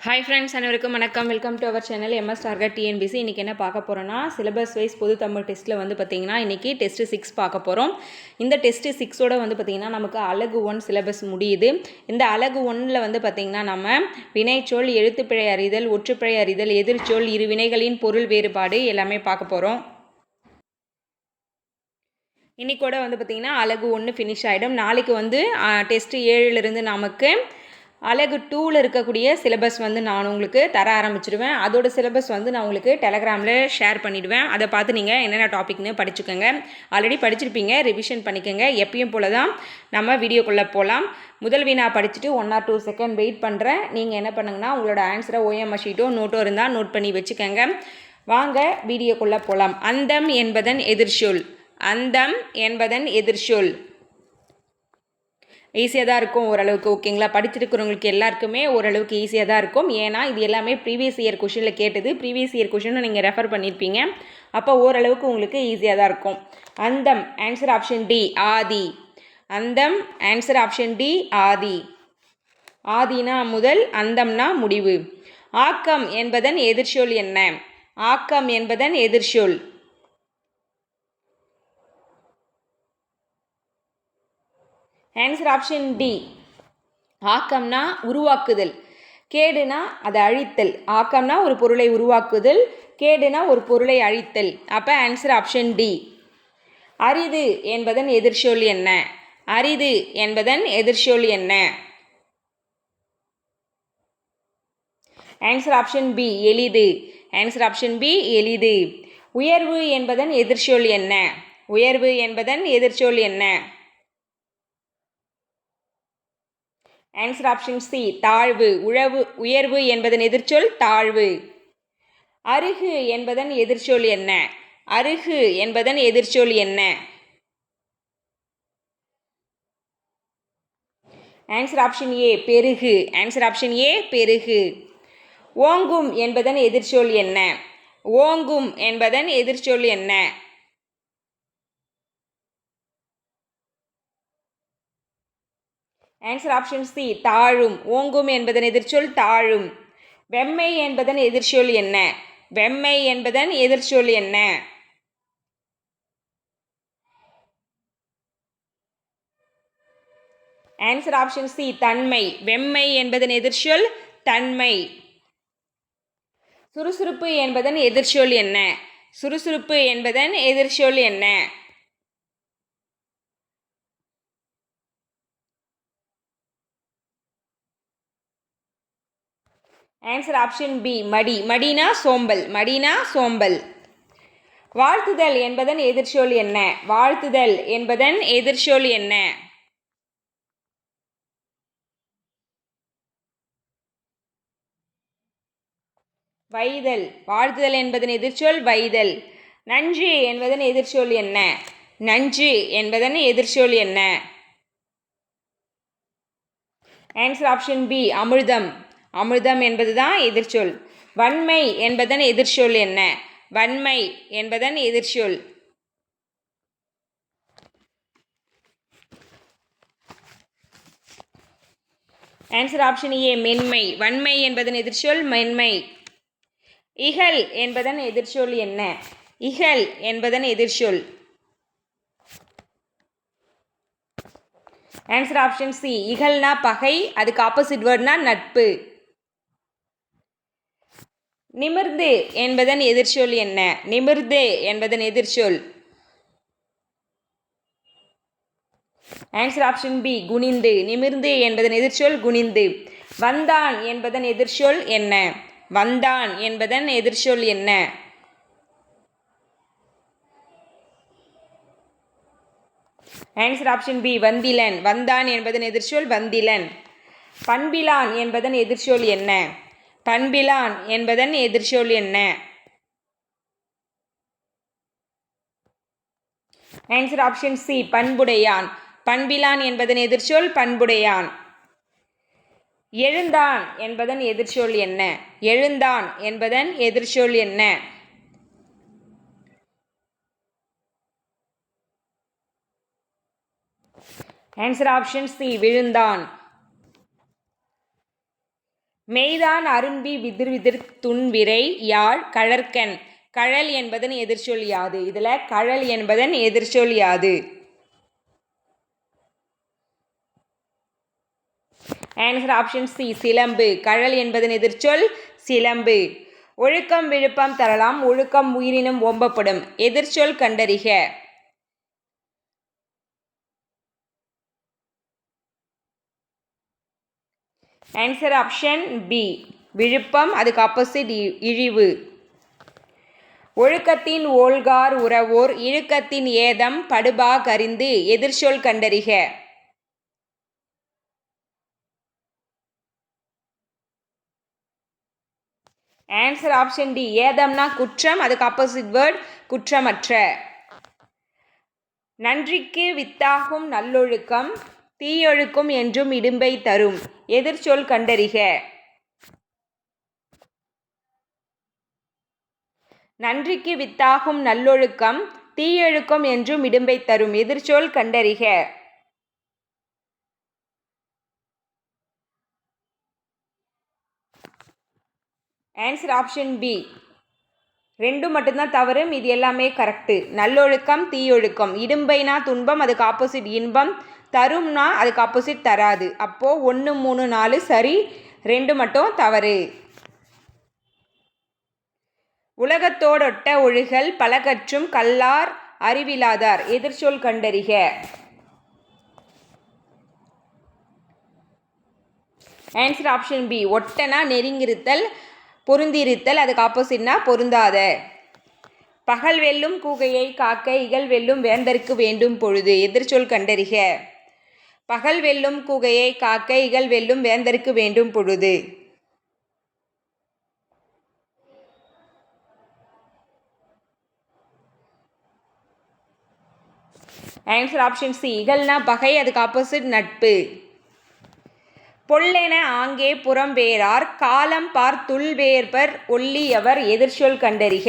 Hi friends, அனைவருக்கும் வணக்கம். Welcome to our channel MS target TNPSC. இன்றைக்கி என்ன பார்க்க போகிறோன்னா, சிலபஸ் வைஸ் பொது தமிழ் டெஸ்ட்டில் பார்த்திங்கன்னா இன்றைக்கி டெஸ்ட்டு 6 பார்க்க போகிறோம். இந்த டெஸ்ட்டு 6ஓட பார்த்திங்கன்னா நமக்கு அலகு 1 சிலபஸ் முடியுது. இந்த அலகு 1ல் பார்த்திங்கன்னா நம்ம வினைச்சொல், எழுத்துப்பிழை அறிதல், ஒற்றுப்பிழை அறிதல், எதிர்ச்சொல், இரு வினைகளின் பொருள் வேறுபாடு எல்லாமே பார்க்க போகிறோம். இன்றைக்கூட பார்த்திங்கன்னா அலகு 1 ஃபினிஷ் ஆகிடும். நாளைக்கு டெஸ்ட்டு 7லிருந்து நமக்கு அலகு 2ல் இருக்கக்கூடிய சிலபஸ் நான் உங்களுக்கு தர ஆரம்பிச்சிடுவேன். அதோட சிலபஸ் நான் உங்களுக்கு டெலகிராமில் ஷேர் பண்ணிவிடுவேன். அதை பார்த்து நீங்கள் என்னென்ன டாபிக்னு படிச்சுக்கோங்க. ஆல்ரெடி படிச்சிருப்பீங்க, ரிவிஷன் பண்ணிக்கோங்க. எப்பயும் போல தான் நம்ம வீடியோக்குள்ளே போகலாம். முதல் வினா படிச்சுட்டு 1 or 2 செகண்ட் வெயிட் பண்ணுறேன். நீங்கள் என்ன பண்ணுங்கன்னா உங்களோட ஆன்சரை ஓஎம்ஆர் ஷீட்டோ நோட்டோ இருந்தால் நோட் பண்ணி வச்சுக்கோங்க. வாங்க வீடியோக்குள்ளே போகலாம். அந்தம் என்பதன் எதிர்ச்சொல். அந்தம் என்பதன் எதிர்ச்சொல். ஈஸியாக தான் இருக்கும் ஓரளவுக்கு. ஓகேங்களா? படிச்சிருக்கிறவங்களுக்கு எல்லாருக்குமே ஓரளவுக்கு ஈஸியாக தான் இருக்கும். ஏன்னா இது எல்லாமே ப்ரீவியஸ் இயர் கொஷினில் கேட்டது. ப்ரீவியஸ் இயர் கொஷினை நீங்கள் ரெஃபர் பண்ணியிருப்பீங்க. அப்போ ஓரளவுக்கு உங்களுக்கு ஈஸியாக தான் இருக்கும். அந்தம் ஆன்சர் ஆப்ஷன் டி, ஆதி. அந்தம் ஆன்சர் ஆப்ஷன் டி, ஆதி. ஆதினா முதல், அந்தம்னா முடிவு. ஆக்கம் என்பதன் எதிர்ச்சொல் என்ன? ஆக்கம் என்பதன் எதிர்ச்சொல். Answer option D. ஆக்கம்னா உருவாக்குதல், கேடுனா அதை அழித்தல். ஆக்கம்னா ஒரு பொருளை உருவாக்குதல், கேடுனா ஒரு பொருளை அழித்தல். அப்போ ஆன்சர் ஆப்ஷன் டி. அரிது என்பதன் எதிர்ச்சொல் என்ன? அரிது என்பதன் எதிர்ச்சொல் என்ன? ஆன்சர் ஆப்ஷன் பி, எளிது. ஆன்சர் ஆப்ஷன் பி, எளிது. உயர்வு என்பதன் எதிர்ச்சொல் என்ன? உயர்வு என்பதன் எதிர்ச்சொல் என்ன? ஆன்சர் ஆப்ஷன் சி, தாழ்வு. உயர்வு என்பதன் எதிர்ச்சொல் தாழ்வு. அருகு என்பதன் எதிர்ச்சொல் என்ன? அருகு என்பதன் எதிர்ச்சொல் என்ன? ஆன்சர் ஆப்ஷன் ஏ, பெருகு. ஆன்சர் ஆப்ஷன் ஏ, பெருகு. ஓங்கும் என்பதன் எதிர்ச்சொல் என்ன? ஓங்கும் என்பதன் எதிர்ச்சொல் என்ன? ஆன்சர் ஆப்ஷன் சி, தாழும். ஓங்கும் என்பதன் எதிர்ச்சொல் தாழும். வெம்மை என்பதன் எதிர்ச்சொல் என்ன? வெம்மை என்பதன் எதிர்ச்சொல் என்ன? ஆன்சர் ஆப்ஷன் சி, தன்மை. வெம்மை என்பதன் எதிர்ச்சொல் தன்மை. சுறுசுறுப்பு என்பதன் எதிர்ச்சொல் என்ன? சுறுசுறுப்பு என்பதன் எதிர்ச்சொல் என்ன? ஆன்சர் ஆப்ஷன் பி, மடி. மடினா சோம்பல். மடினா சோம்பல். வாழ்த்துதல் என்பதன் எதிர்ச்சொல் என்ன? வாழ்த்துதல் என்பதன் எதிர்ச்சொல் என்ன? வைதல். வாழ்த்துதல் என்பதன் எதிர்ச்சொல் வைதல். நஞ்சு என்பதன் எதிர்ச்சொல் என்ன? நஞ்சு என்பதன் எதிர்ச்சொல் என்ன? ஆன்சர் ஆப்ஷன் பி, அமிர்தம். அமிர்தம் என்பதுதான் எதிர்ச்சொல். வன்மை என்பதன் எதிர்ச்சொல் என்ன? வன்மை என்பதன் எதிர்ச்சொல். ஆன்சர் ஆப்ஷன் ஏ, மென்மை. வன்மை என்பதன் எதிர்ச்சொல் மென்மை. இகல் என்பதன் எதிர்ச்சொல் என்ன? இகல் என்பதன் எதிர்ச்சொல். ஆன்சர் ஆப்ஷன் சி, இகல்னா பகை, அதுக்கு ஆப்போசிட் வேர்ட்னா நட்பு. நிமிர்ந்து என்பதன் எதிர்ச்சொல் என்ன? நிமிர்ந்து என்பதன் எதிர்ச்சொல். ஆன்சர் ஆப்ஷன் பி, குனிந்து. நிமிர்ந்து என்பதன் எதிர்ச்சொல் குனிந்து. வந்தான் என்பதன் எதிர்ச்சொல் என்ன? வந்தான் என்பதன் எதிர்ச்சொல் என்ன? ஆன்சர் ஆப்ஷன் பி, வந்திலன். வந்தான் என்பதன் எதிர்ச்சொல் வந்திலன். பண்பிலான் என்பதன் எதிர்ச்சொல் என்ன? பண்பிலான் என்பதன் எதிர்ச்சொல் என்ன? ஆன்சர் ஆப்ஷன் சி, பண்புடையான். பண்பிலான் என்பதன் எதிர்ச்சொல் பண்புடையான். எழுந்தான் என்பதன் எதிர்ச்சொல் என்ன? எழுந்தான் என்பதன் எதிர்ச்சொல் என்ன? ஆன்சர் ஆப்ஷன் சி, விழுந்தான். மெய்தான் அரும்பி விதிர் விதிர் துன்விரை யாழ் கழற்கண். கழல் என்பதன் எதிர்ச்சொல் யாது? இதில் கழல் என்பதன் எதிர்ச்சொல் யாது? ஆன்சர் ஆப்ஷன் சி சிலம்பு. கழல் என்பதன் எதிர்ச்சொல் சிலம்பு. ஒழுக்கம் விழுப்பம் தரலாம், ஒழுக்கம் உயிரினும் ஓம்பப்படும். எதிர்ச்சொல் கண்டறிக. ஆன்சர் ஆப்ஷன் பி விழுப்பம். அதுக்கு ஆப்போசிட் இழிவு. ஒழுக்கத்தின் ஓல்கார் உறவோர் இழுக்கத்தின் ஏதம் படுபா கரிந்து. எதிர்ச்சொல் கண்டறிக. ஆன்சர் ஆப்ஷன் டி ஏதம்னா குற்றம், அதுக்கு ஆப்போசிட் வேர்ட் குற்றமற்ற. நன்றிக்கு வித்தாகும் நல்லொழுக்கம் தீயொழுக்கும் என்றும் இடும்பை தரும். எதிர்ச்சொல் கண்டறிக. நன்றிக்கு வித்தாகும் நல்லொழுக்கம் தீயொழுக்கம் என்றும் இடும்பை தரும். எதிர்ச்சொல் கண்டறிக. ஆன்சர் ஆப்ஷன் பி ரெண்டும் மட்டும்தான் தவறு, இது எல்லாமே கரெக்டு. நல்லொழுக்கம் தீயொழுக்கம். இடும்பைனா துன்பம், அதுக்கு ஆப்போசிட் இன்பம். தரும்னா அதுக்கு ஆப்போசிட் தராது. அப்போது 1, 3, 4 சரி, 2 மட்டும் தவறு. உலகத்தோடொட்ட ஒழுகல் பலகற்றும் கல்லார் அறிவிலாதார். எதிர்ச்சொல் கண்டறிக. ஆன்சர் ஆப்ஷன் பி ஒட்டனா நெருங்கிருத்தல், பொருந்திருத்தல், அதுக்கு ஆப்போசிட்னா பொருந்தாத. பகல் வெல்லும் கூகையை காக்க இகல் வெல்லும் வேந்தருக்கு வேண்டும் பொழுது. எதிர்ச்சொல் கண்டறிக. பகல் வெல்லும் கூகையை காக்க இகல் வெல்லும் வேந்தருக்கு வேண்டும் பொழுது. ஆன்சர் ஆப்ஷன் சி இகல்னா பகை, அதுக்கு ஆப்போசிட் நட்பு. பொல்லென ஆங்கே புறம்பேரார் காலம் பார் துள்வேற்பர் ஒல்லியவர். எதிர்ச்சொல் கண்டறிக.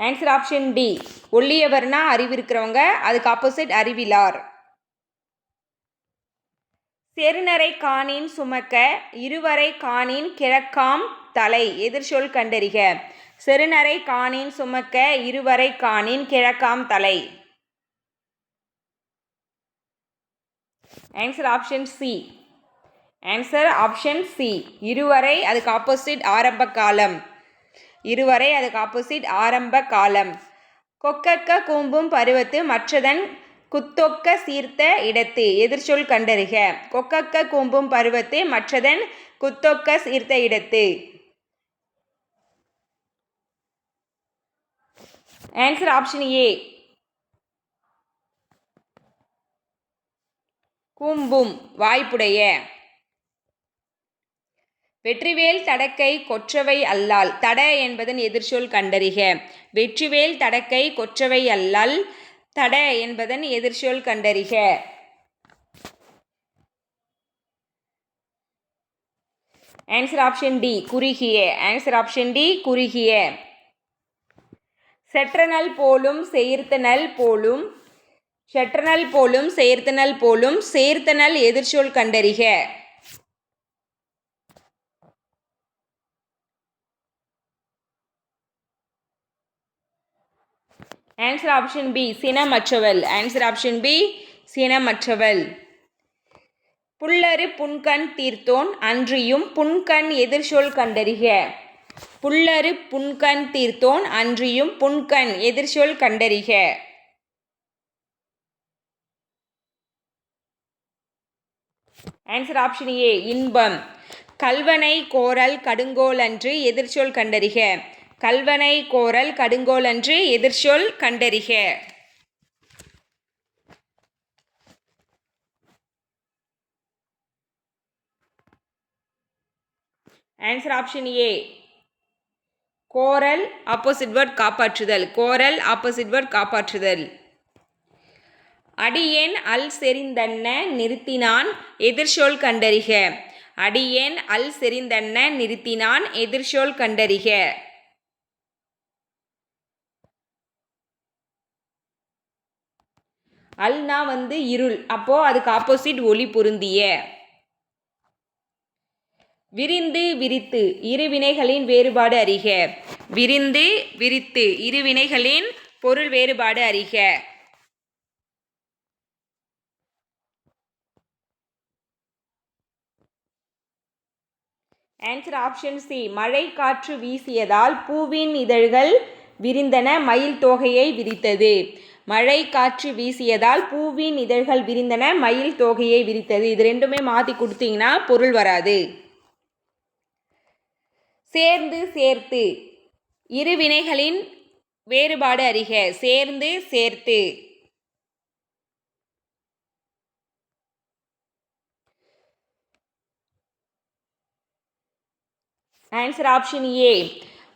ஆன்சர் ஆப்ஷன் டி ஒல்லியவர்னா அறிவிருக்கிறவங்க, அதுக்கு ஆப்போசிட் அறிவிலார். செருநரை காணின் சுமக்க இருவரை காணின் கிழக்காம் தலை. எதிர்ச்சொல் கண்டறிக. செருநரை காணின் சுமக்க இருவரை காணின் கிழக்காம் தலை. Answer option C. Answer option C இருவரை, அதுக்கு ஆப்போசிட் ஆரம்ப காலம். இருவரை, அதுக்கு ஆப்போசிட் ஆரம்ப காலம். கொக்கக்க கூம்பும் பருவத்து மற்றதன் குத்தொக்க சீர்த்த இடத்து. எதிர்ச்சொல் கண்டறிக. கொக்கக்க கூம்பும் பருவத்து மற்றதன் குத்தொக்க சீர்த்த இடத்து. ஆன்சர் ஆப்ஷன் ஏ கூம்பும் வாய்ப்புடைய. வெற்றிவேல் தடக்கை கொற்றவை அல்லால். தட என்பதன் எதிர்ச்சொல் கண்டறிக. வெற்றிவேல் தடக்கை கொற்றவை அல்லால் தட என்பதன் எதிர்ச்சொல் கண்டறிக. ஆன்சர் ஆப்ஷன் டி குறுகிய. ஆன்சர் ஆப்ஷன் டி குறுகிய. செற்றனல் போலும் செயர்த்தனல் போலும் செற்றனல் போலும் செயர்த்தனல் போலும் சேர்த்தனல். எதிர்ச்சொல் கண்டறிக. ஆன்சர் ஆப்ஷன் பி சினமற்றவள். ஆன்சர் ஆப்ஷன் பி சினமற்றவள். புல்லரு புன்கண் தீர்த்தோன் அன்றியும் புன்கண். எதிர்ச்சொல் கண்டறிக. புல்லரு புன்கண் தீர்த்தோன் அன்றியும் புன்கண். எதிர்ச்சொல் கண்டறிக. ஆன்சர் ஆப்ஷன் ஏ இன்பம். கல்வனை கோரல் கடுங்கோல் அன்று. எதிர்ச்சொல் கண்டறிக. கல்வனை கோரல் கடுங்கோல் அன்று. எதிர்ச்சொல் கண்டறிக. ஆன்சர் ஆப்ஷன் ஏ கோரல் ஆப்போசிட் வேர்ட் காப்பாற்றுதல். கோரல் ஆப்போசிட் வேர்ட் காப்பாற்றுதல். அடியேன் அல் செறிந்தன்ன நிறுத்தினான். எதிர்ச்சொல் கண்டறிக. அடியேன் அல் செறிந்தன்ன நிறுத்தினான். எதிர்ச்சொல் கண்டறிக. அல்னா வந்து இருள், அப்போது அதுக்கு ஆப்போசிட் ஒளி பொருந்திய. விரிந்து விரித்து இருவினைகளின் வேறுபாடு அறிக. விரிந்து விரித்து இருவினைகளின் பொருள் வேறுபாடு அறிக. Answer option C. மழை காற்று வீசியதால் பூவின் இதழ்கள் விரிந்தன, மயில் தோகையை விரித்தது. மழை காற்று வீசியதால் பூவின் இதழ்கள் விரிந்தன, மயில் தோகையை விரித்தது. இது ரெண்டுமே மாற்றி கொடுத்தீங்கன்னா பொருள் வராது. சேர்ந்து சேர்த்து இருவினைகளின் வேறுபாடு அறிக. சேர்ந்து சேர்த்து. ஆன்சர் ஆப்ஷன் ஏ.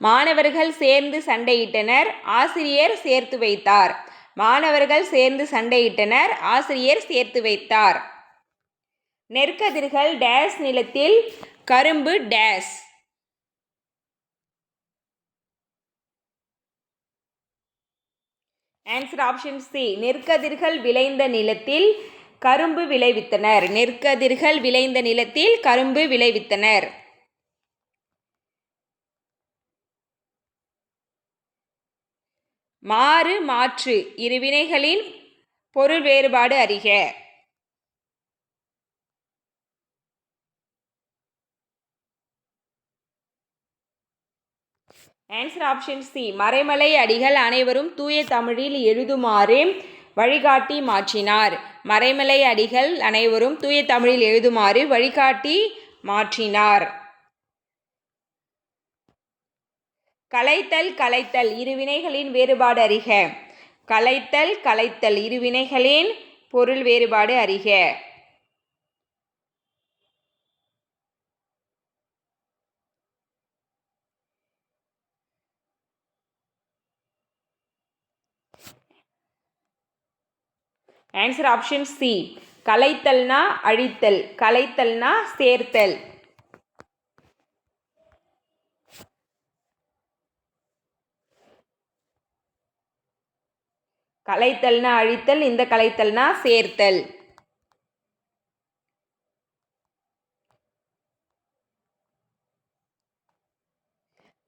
மாணவர்கள் சேர்ந்து சண்டையிட்டனர், ஆசிரியர் சேர்த்து வைத்தார். மாணவர்கள் சேர்ந்து சண்டையிட்டனர், ஆசிரியர் சேர்த்து வைத்தார். நெற்கதிர்கள் டேஸ் நிலத்தில் கரும்பு டேஸ். Answer option C. நெற்கதிர்கள் விளைந்த நிலத்தில் கரும்பு விளைவித்தனர். நெற்கதிர்கள் விளைந்த நிலத்தில் கரும்பு விளைவித்தனர். மாறு மாற்று இருவினைகளின் பொருள் வேறுபாடு அறிக. Answer option C. Maraimalai Adigal அனைவரும் தூய தமிழில் எழுதுமாறு வழிகாட்டி மாற்றினார். மறைமலை அடிகள் அனைவரும் தூய தமிழில் எழுதுமாறு வழிகாட்டி மாற்றினார். கலைத்தல் கலைத்தல் இருவினைகளின் வேறுபாடு அறிக. கலைத்தல் கலைத்தல் இருவினைகளின் பொருள் வேறுபாடு அறிக. Answer option C. கலைத்தல்னா அழித்தல், கலைத்தல்னா சேர்த்தல். கலைத்தல்னா அழித்தல், இந்த கலைத்தல்னா சேர்த்தல்.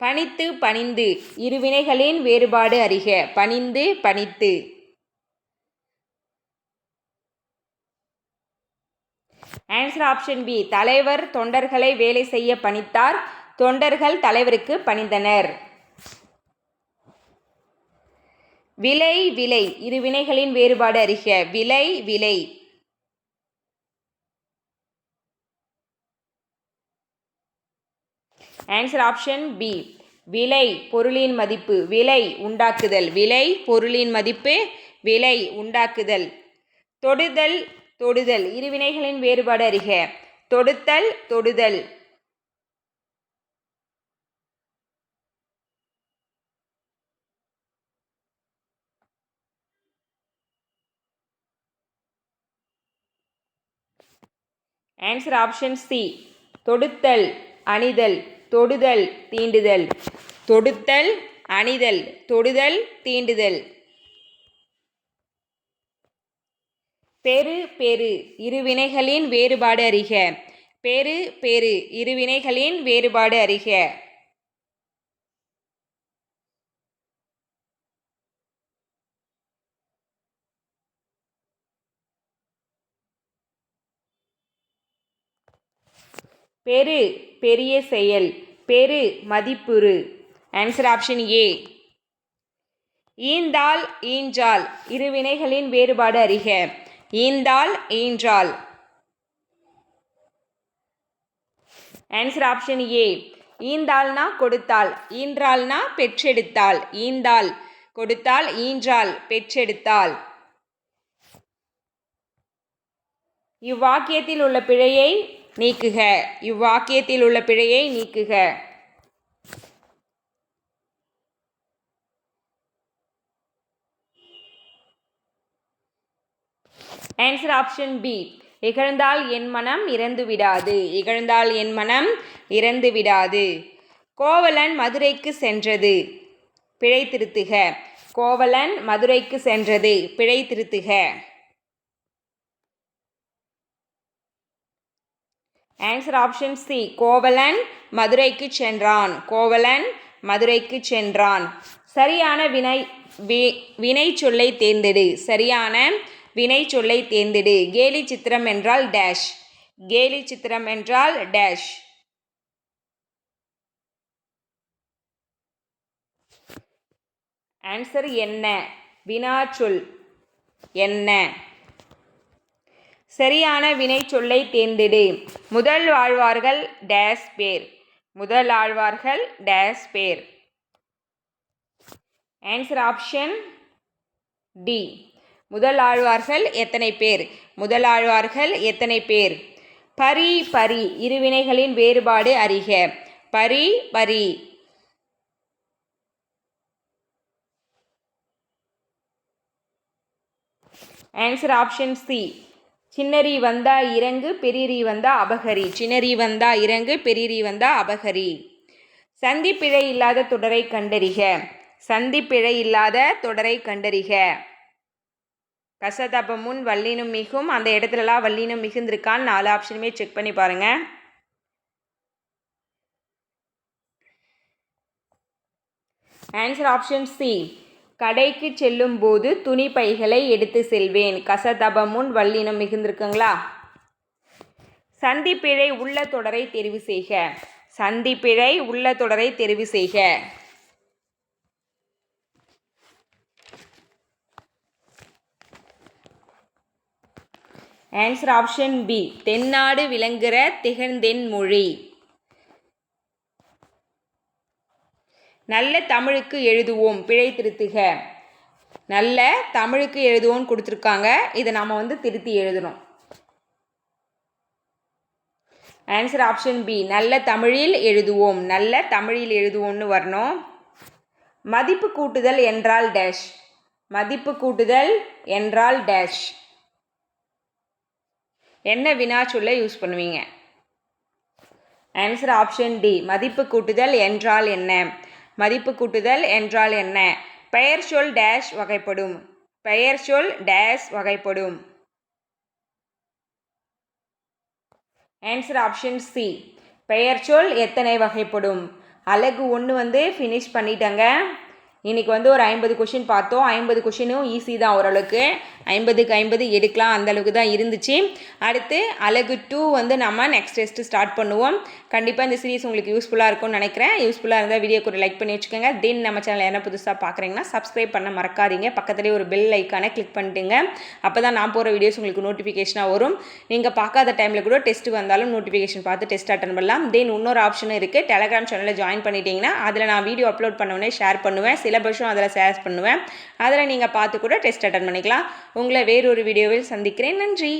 பணித்து பணிந்து இருவினைகளின் வேறுபாடு அறிக. பணிந்து பணித்து. Answer option B. தலைவர் தொண்டர்களை வேலை செய்ய பணித்தார், தொண்டர்கள் தலைவருக்கு பணிந்தனர். விலை விலை இருவினைகளின் வேறுபாடு அறிக. விலை விலை. Answer option B. விலை பொருளின் மதிப்பு, விலை உண்டாக்குதல். விலை பொருளின் மதிப்பு, விலை உண்டாக்குதல். தொடுதல் தொடுதல் இருவினைகளின் வேறுபாடு அறிக. தொடுத்தல் தொடுதல். Answer option C. தொடுத்தல் அணிதல், தொடுதல் தீண்டுதல். தொடுத்தல் அணிதல், தொடுதல் தீண்டுதல். பெரு பெரு இருவினைகளின் வேறுபாடு அறிக. பெரு பெரு இருவினைகளின் வேறுபாடு அறிக. பெரு பெரிய செயல், பெரு மதிப்புறு. ஆன்சர் ஆப்ஷன் ஏ. ஈந்தால் ஈன்றால் இருவினைகளின் வேறுபாடு அறிக. ஈந்தால் ஈன்றால். ஆன்சர் ஆப்ஷன் ஏ. ஈந்தால்னா கொடுத்தால், ஈன்றால்னா பெற்றெடுத்தால். ஈந்தால் கொடுத்தால், ஈன்றால் பெற்றெடுத்தால். இவ்வாக்கியத்தில் உள்ள பிழையை நீக்குக. இவ்வாக்கியத்தில் உள்ள பிழையை நீக்குக. Answer option B. இகழ்ந்தால் என் மனம் இறந்து விடாது. இகழ்ந்தால் என் மனம் இறந்து விடாது. கோவலன் மதுரைக்கு சென்றது, பிழை திருத்துக. கோவலன் மதுரைக்கு சென்றது, பிழை திருத்துக. ஆன்சர் ஆப்ஷன் சி, கோவலன் மதுரைக்கு சென்றான். கோவலன் மதுரைக்கு சென்றான். சரியான வினை சொல்லை தேர்ந்தெடு. சரியான வினை சொல்லை தேர்ந்தெடு. கேலி சித்திரம் என்றால் டேஷ். கேலி சித்திரம் என்றால் டேஷ். ஆன்சர் என்ன? வினாச்சொல் என்ன? சரியான வினை சொல்லை தேர்ந்தெடு. முதல் ஆழ்வார்கள் டேஸ் பேர். முதல் ஆழ்வார்கள் டேஸ் பேர். Answer option D. முதல் ஆழ்வார்கள் எத்தனை பேர்? முதல் ஆழ்வார்கள் எத்தனை பேர்? பரி பரி இருவினைகளின் வேறுபாடு அறிக. பரி பரி. ஆன்சர் ஆப்ஷன் சி, சின்னரி வந்தா இறங்கு பெரியரி வந்தா அபகரி. சின்னரி வந்தா இறங்கு பெரியரி வந்தா அபகரி. சந்திப்பிழை இல்லாத தொடரை கண்டறிக. சந்திப்பிழை இல்லாத தொடரை கண்டறிக. கசதபமுன் வல்லினம் மிகும். அந்த இடத்துலலாம் வல்லினம் மிகுந்திருக்கான்னு 4 ஆப்ஷனுமே செக் பண்ணி பாருங்க. ஆன்சர் ஆப்ஷன் சி, கடைக்கு செல்லும் போது துணி பைகளை எடுத்து செல்வேன். கசதபமுன் வல்லினம் மிகுந்திருக்குங்களா? சந்திப்பிழை உள்ள தொடரை தெரிவு செய்க. சந்திப்பிழை உள்ள தொடரை தெரிவு செய்க. ஆன்சர் ஆப்ஷன் பி, தென்னாடு விளங்குகிற திகழ்ந்தென் மொழி. நல்ல தமிழுக்கு எழுதுவோம் பிழை திருத்துக. நல்ல தமிழுக்கு எழுதுவோம்னு கொடுத்துருக்காங்க. இதை நம்ம திருத்தி எழுதணும். ஆன்சர் ஆப்ஷன் பி, நல்ல தமிழில் எழுதுவோம். நல்ல தமிழில் எழுதுவோம்னு வரணும். மதிப்பு கூட்டுதல் என்றால் டேஷ். மதிப்பு கூட்டுதல் என்றால் டேஷ். என்ன வினா சொல்ல யூஸ் பண்ணுவீங்க? ஆன்சர் ஆப்ஷன் டி, மதிப்பு கூட்டுதல் என்றால் என்ன? மதிப்பு கூட்டுதல் என்றால் என்ன? பெயர் சொல் டேஷ் வகைப்படும். பெயர் சொல் டேஷ் வகைப்படும். ஆன்சர் ஆப்ஷன் சி, பெயர் சொல் எத்தனை வகைப்படும்? அலகு 1 ஃபினிஷ் பண்ணிட்டங்க. இன்றைக்கி ஒரு 50 கொஷின் பார்த்தோம். 50 கொஷினும் ஈஸி தான் ஓரளவுக்கு. 50க்கு 50 எடுக்கலாம், அந்தளவுக்கு தான் இருந்துச்சு. அடுத்து அலகு 2 நம்ம நெக்ஸ்ட் டெஸ்ட்டு ஸ்டார்ட் பண்ணுவோம். கண்டிப்பாக இந்த சீரீஸ் உங்களுக்கு யூஸ்ஃபுல்லாக இருக்கும்னு நினைக்கிறேன். யூஸ்ஃபுல்லாக இருந்தால் வீடியோக்கு ஒரு லைக் பண்ணி வச்சுக்கோங்க. தென் நம்ம சேனல் என்ன புதுசாக பார்க்குறீங்கன்னா சப்ஸ்கிரைப் பண்ண மறக்காதீங்க. பக்கத்துலேயே ஒரு பெல் ஐக்கானை கிளிக் பண்ணிட்டுங்க. அப்போ தான் நான் போகிற வீடியோஸ் உங்களுக்கு நோட்டிஃபிகேஷனாக வரும். நீங்கள் பார்க்காத டைமில் கூட டெஸ்ட்டு வந்தாலும் நோட்டிஃபிகேஷன் பார்த்து டெஸ்ட் அட்டன் பண்ணலாம். தென் இன்னொரு ஆப்ஷனும் இருக்குது. டெலகிராம் சேனலில் ஜாயின் பண்ணிட்டீங்கன்னா அதில் நான் வீடியோ அப்லோட் பண்ணவுடனே ஷேர் பண்ணுவேன். சிலபஸும் அதில் ஷேர் பண்ணுவேன். அதில் நீங்கள் பார்த்து கூட டெஸ்ட் அட்டன் பண்ணிக்கலாம். உங்களை வேறொரு வீடியோவில் சந்திக்கிறேன். நன்றி.